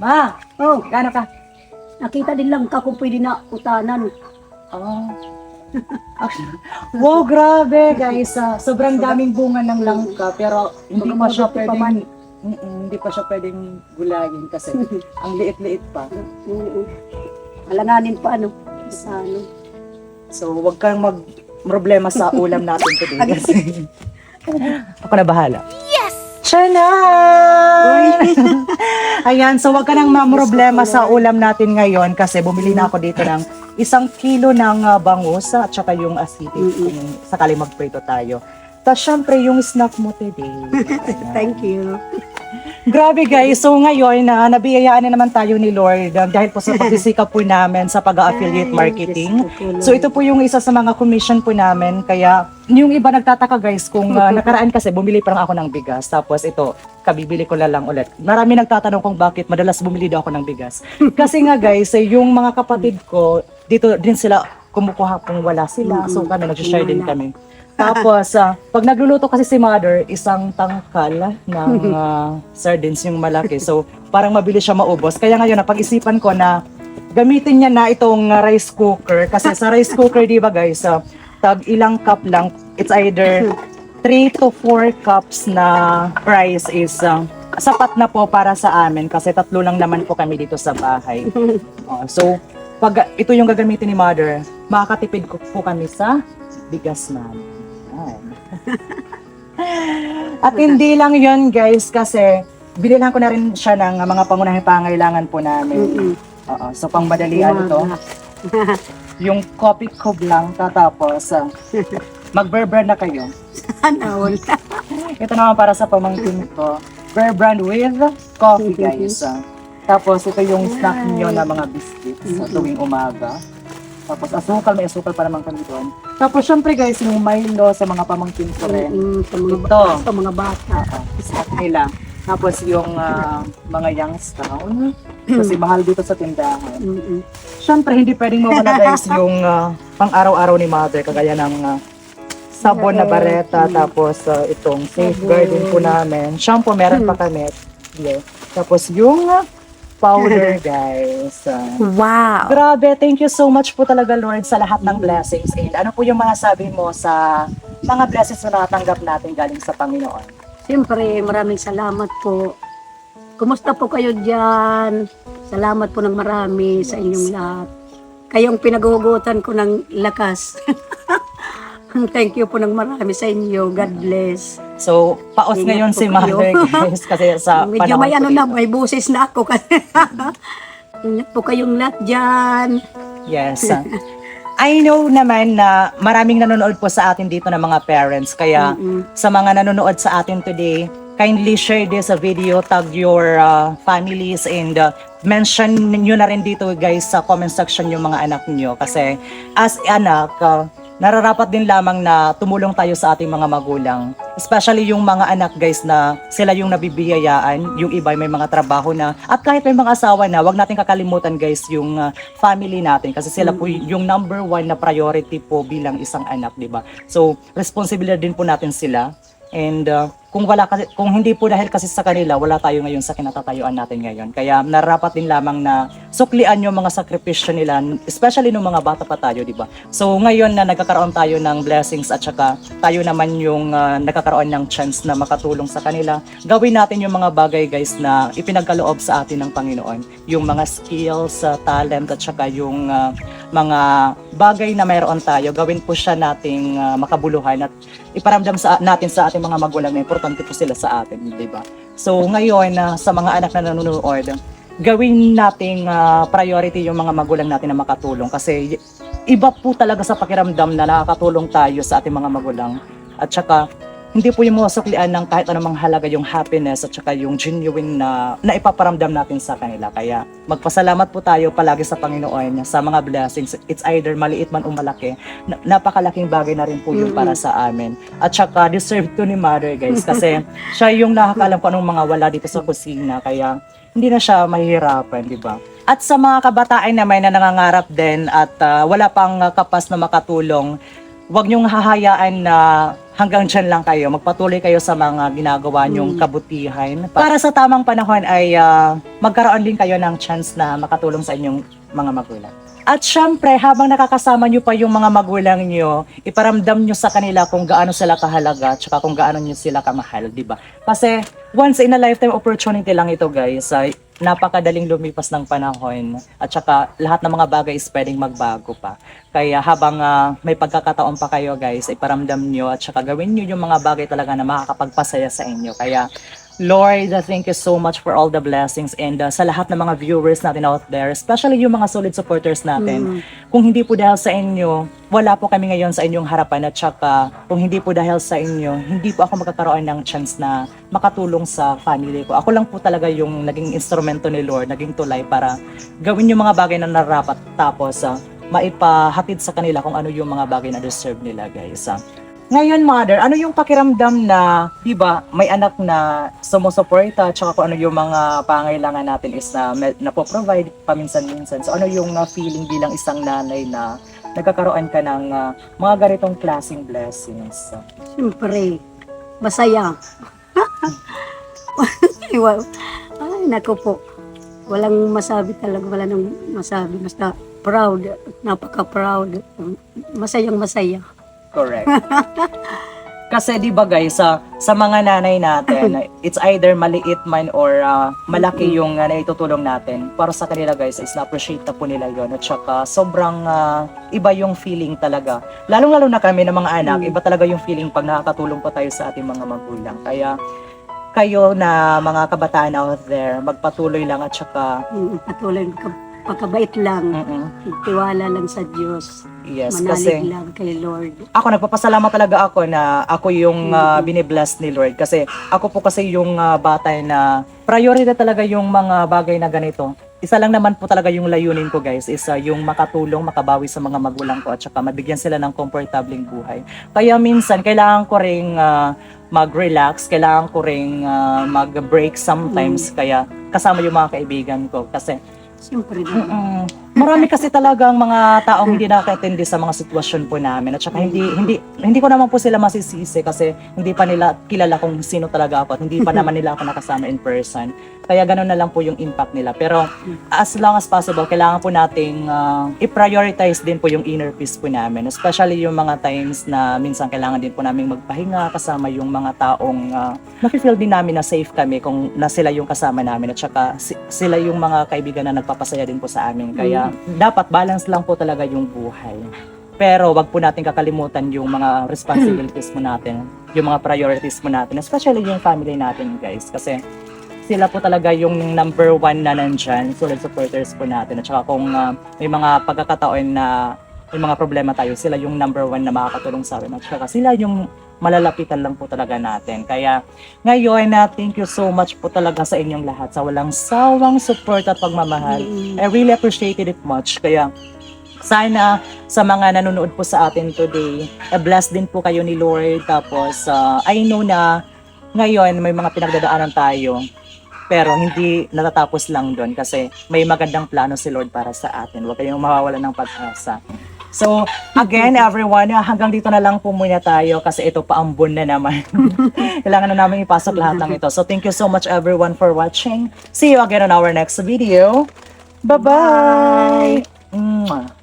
Ma, Oh, gano'n ka? nakita din lang ka kung pwede na utanan. Oh. Wow, grabe guys. Sobrang daming bunga ng langka pero hindi pa siya Magagamot pa man. pwedeng hindi pa siya pwedeng gulagin kasi ang liit-liit pa. Oo. Alanganin pa ano. Sa ano. So, wag kang problema sa ulam natin today kasi ako na bahala. Yes! Chanay! Ayan, so wag ka nang problema sa ulam natin ngayon kasi bumili na ako dito ng 1 kilo ng bangus at saka yung acidic kung sakali magprito tayo. Tapos syempre yung snack mo today. Thank you. Grabe guys, so ngayon nabiyayaan na naman tayo ni Lord dahil po sa pagsisikap po namin sa pag-affiliate marketing. So ito po yung isa sa mga commission po namin, kaya yung iba nagtataka guys kung nakaraan kasi bumili pa lang ako ng bigas, tapos ito, kabibili ko na lang ulit. Marami nagtatanong kung bakit madalas bumili daw ako ng bigas. Kasi nga guys, yung mga kapatid ko, dito din sila kumukuha kung wala sila, so kami nag-share din kami. Tapos, pag nagluluto kasi si mother, 1 tangkal ng sardines yung malaki. So, parang mabilis siya maubos. Kaya ngayon, napag-isipan ko na gamitin niya na itong rice cooker. Kasi sa rice cooker, di ba guys, tag ilang cup lang, it's either 3 to 4 cups na rice is sapat na po para sa amin. Kasi 3 lang naman po kami dito sa bahay. So, pag ito yung gagamitin ni mother, makakatipid ko po kami sa bigas namin. At hindi lang yon guys, kasi binilhan ko na rin siya ng mga pangunahing pangailangan po namin. So pangmadalian ito. Yung coffee cube lang, tatapos mag-bear brand na kayo. Ano? Ito naman para sa pamangkin ko. Bear brand with coffee guys. Tapos ito yung snack niyo na mga biscuits sa tuwing umaga. Tapos asukal, may asukal pa naman kami doon. Tapos syempre guys, yung Milo sa mga pamangkin ko rin. Sa mga bata. Snack nila. Tapos yung mga Youngstown. Kasi mahal dito sa tindahan. Syempre hindi pwedeng mawala guys yung pang-araw-araw ni mother. Kagaya ng sabon na bareta. Tapos itong safeguarding po namin. Shampoo meron pa kami. Yeah. Tapos yung powder guys. Wow! Grabe, thank you so much po talaga Lord sa lahat ng blessings. And ano po yung masasabi mo sa mga blessings na natanggap natin galing sa Panginoon? Siyempre, maraming salamat po. Kumusta po kayo dyan? Salamat po ng marami sa inyong lahat. Kayong pinaguhugutan ko ng lakas. Thank you po ng marami sa inyo. God bless. So, paos Ingat ngayon po si kayo. Mother guys kasi sa Medyo panahon may ko ano dito. na, may busis na ako kasi. Ingat po kayong lahat dyan. Yes. I know naman na maraming nanonood po sa atin dito ng mga parents. Kaya sa mga nanonood sa atin today, kindly share this video, tag your families, and mention nyo na rin dito guys sa comment section yung mga anak nyo. Kasi as anak, nararapat din lamang na tumulong tayo sa ating mga magulang. Especially yung mga anak guys na sila yung nabibiyayaan, yung iba may mga trabaho na, at kahit may mga asawa na, wag natin kakalimutan guys yung family natin kasi sila po yung number 1 na priority po bilang isang anak, di ba? So, responsibility din po natin sila. And kung hindi po dahil kasi sa kanila, wala tayo ngayon sa kinatatayuan natin ngayon. Kaya nararapat din lamang na suklian yung mga sakripisyo nila, especially nung mga bata pa tayo, di ba? So ngayon na nagkakaroon tayo ng blessings at saka tayo naman yung nagkakaroon ng chance na makatulong sa kanila, gawin natin yung mga bagay guys na ipinagkaloob sa atin ng Panginoon. Yung mga skills, talent at saka yung mga bagay na mayroon tayo, gawin po siya nating makabuluhan at iparamdam natin sa ating mga magulang na importante po sila sa atin, di ba? So ngayon, sa mga anak na nanonood, gawin nating priority yung mga magulang natin na makatulong kasi iba po talaga sa pakiramdam na nakakatulong tayo sa ating mga magulang. At saka hindi po yung masuklian ng kahit anumang halaga yung happiness at saka yung genuine na ipaparamdam natin sa kanila. Kaya magpasalamat po tayo palagi sa Panginoon sa mga blessings. It's either maliit man o malaki. Napakalaking bagay na rin po yun para sa amin. At saka deserve to ni Mother guys kasi siya yung nakakalam kung anong mga wala dito sa kusina. Kaya hindi na siya mahihirapan, di ba? At sa mga kabataan naman na nangangarap din at wala pang kapas na makatulong, huwag niyong hahayaan na hanggang dyan lang kayo. Magpatuloy kayo sa mga ginagawa nyong kabutihan. Para sa tamang panahon ay magkaroon din kayo ng chance na makatulong sa inyong mga magulang. At syempre, habang nakakasama nyo pa yung mga magulang nyo, iparamdam nyo sa kanila kung gaano sila kahalaga at kung gaano nyo sila kamahal, di ba? Kasi once in a lifetime opportunity lang ito, guys. Napakadaling lumipas ng panahon at saka lahat ng mga bagay is pwedeng magbago pa. Kaya habang may pagkakataon pa kayo, guys, iparamdam nyo at saka gawin nyo yung mga bagay talaga na makakapagpasaya sa inyo. Kaya Lord, thank you so much for all the blessings and sa lahat ng mga viewers natin out there, especially yung mga solid supporters natin. Kung hindi po dahil sa inyo, wala po kami ngayon sa inyong harapan at saka kung hindi po dahil sa inyo, hindi po ako magkakaroon ng chance na makatulong sa family ko. Ako lang po talaga yung naging instrumento ni Lord, naging tulay para gawin yung mga bagay na narapat tapos maipahatid sa kanila kung ano yung mga bagay na deserve nila, guys. Ngayon, Mother, ano yung pakiramdam na, di ba, may anak na sumusuporta, tsaka kung ano yung mga pangailangan natin is na po-provide paminsan-minsan. So, ano yung feeling bilang isang nanay na nagkakaroon ka ng mga ganitong klaseng blessings? Siyempre, masaya. Ay, naku po. Walang masabi talaga, wala nang masabi. Basta proud, napaka-proud. Masayang masaya. Correct. Kasi di ba guys, sa mga nanay natin, it's either maliit man or malaki yung naitutulong natin. Para sa kanila guys, is na-appreciate na po nila yun. At saka sobrang iba yung feeling talaga. Lalong-lalo na kami ng mga anak, iba talaga yung feeling pag nakakatulong pa tayo sa ating mga magulang. Kaya kayo na mga kabataan out there, magpatuloy lang at saka Patuloy, pagkabait lang. Tiwala lang sa Diyos. Yes, Manalig kasi lang kay Lord. ako nagpapasalamat talaga ako na ako yung binibless ni Lord kasi ako po kasi yung bata na priority talaga yung mga bagay na ganito. Isa lang naman po talaga yung layunin ko guys is yung makatulong, makabawi sa mga magulang ko at saka mabigyan sila ng komportableng buhay. Kaya minsan kailangan ko ring mag-relax, kailangan ko ring mag-break sometimes kaya kasama yung mga kaibigan ko kasi Siyempre marami kasi talagang mga taong hindi nakakaintindi sa mga sitwasyon po namin at saka hindi ko naman po sila masisisi kasi hindi pa nila kilala kung sino talaga ako at hindi pa naman nila ako nakasama in person. Kaya gano'n na lang po yung impact nila. Pero as long as possible, kailangan po nating i-prioritize din po yung inner peace po namin. Especially yung mga times na minsan kailangan din po namin magpahinga kasama yung mga taong nafe-feel din namin na safe kami kung na sila yung kasama namin at saka sila yung mga kaibigan na nagpapasaya din po sa amin. Kaya dapat balance lang po talaga yung buhay. Pero wag po natin kakalimutan yung mga responsibilities mo natin, yung mga priorities mo natin, especially yung family natin guys. Kasi sila po talaga yung number one na nandyan, solid supporters po natin. At saka kung may mga pagkakataon na may mga problema tayo, sila yung number one na makakatulong sa amin. At saka sila yung malalapitan lang po talaga natin. Kaya ngayon, thank you so much po talaga sa inyong lahat sa walang sawang support at pagmamahal. I really appreciated it much. Kaya sana sa mga nanonood po sa atin today, bless din po kayo ni Lord. Tapos I know na ngayon may mga pinagdadaanan tayo. Pero hindi natatapos lang doon kasi may magandang plano si Lord para sa atin. Huwag kayong mawawalan ng pag-asa. So, again, everyone, hanggang dito na lang po muna tayo kasi ito paambon na naman. Kailangan na namin ipasok lahat ng ito. So, thank you so much everyone for watching. See you again on our next video. Bye-bye! Mwah.